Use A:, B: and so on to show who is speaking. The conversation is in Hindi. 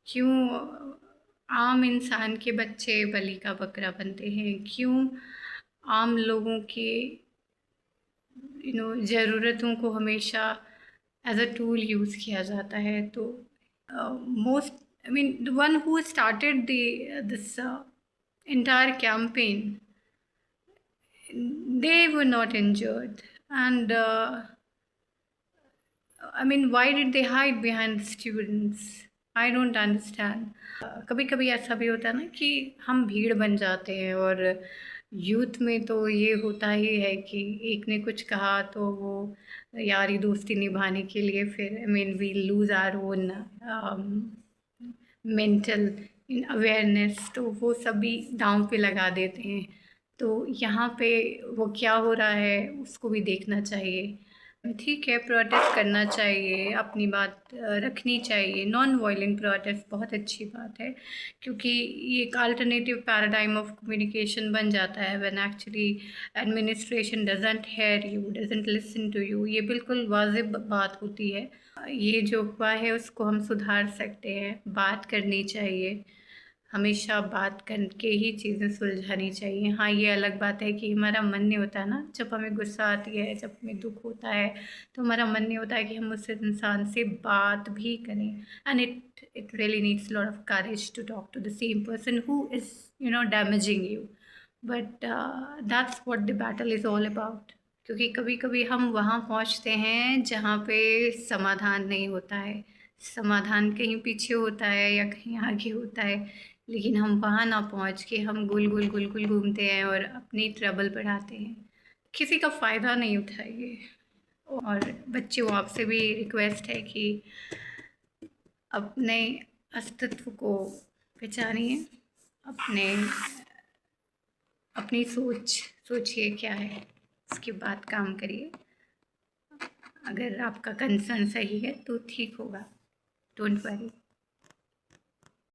A: क्यों आम इंसान के बच्चे बलि का बकरा बनते हैं? क्यों आम लोगों की ज़रूरतों को हमेशा एज अ टूल यूज़ किया जाता है? तो most I mean the one who started this entire campaign, they were not injured. And I mean, why did they hide behind the students? I don't understand. कभी कभी ऐसा भी होता है ना कि हम भीड़ बन जाते हैं, और यूथ में तो ये होता ही है कि एक ने कुछ कहा तो वो यारी दोस्ती निभाने के लिए फिर I mean we lose our own mental awareness, तो वो सभी दांव पे लगा देते हैं। तो यहाँ पे वो क्या हो रहा है उसको भी देखना चाहिए। ठीक है, प्रोटेस्ट करना चाहिए, अपनी बात रखनी चाहिए। नॉन वायलेंट प्रोटेस्ट बहुत अच्छी बात है, क्योंकि ये एक अल्टरनेटिव पैराडाइम ऑफ कम्युनिकेशन बन जाता है when actually administration doesn't hear you, doesn't listen to you. ये बिल्कुल वाजिब बात होती है। ये जो हुआ है उसको हम सुधार सकते हैं, बात करनी चाहिए, हमेशा बात करके ही चीज़ें सुलझानी चाहिए। हाँ, ये अलग बात है कि हमारा मन नहीं होता ना, जब हमें गुस्सा आती है, जब हमें दुख होता है, तो हमारा मन नहीं होता है कि हम उस इंसान से बात भी करें। And it really needs lot of courage to talk to the same person who is damaging you. But that's what the battle is all about. क्योंकि कभी कभी हम वहाँ पहुँचते हैं जहाँ पे समाधान नहीं होता है, समाधान कहीं पीछे होता है या कहीं आगे होता है, लेकिन हम वहाँ ना पहुँच के हम गुल गुल गुल गुल घूमते हैं और अपनी ट्रबल बढ़ाते हैं। किसी का फ़ायदा नहीं उठाइए। और बच्चों, आपसे भी रिक्वेस्ट है कि अपने अस्तित्व को पहचानिए, अपनी सोचिए क्या है, उसके बाद काम करिए। अगर आपका कंसर्न सही है तो ठीक होगा, डोंट वरी।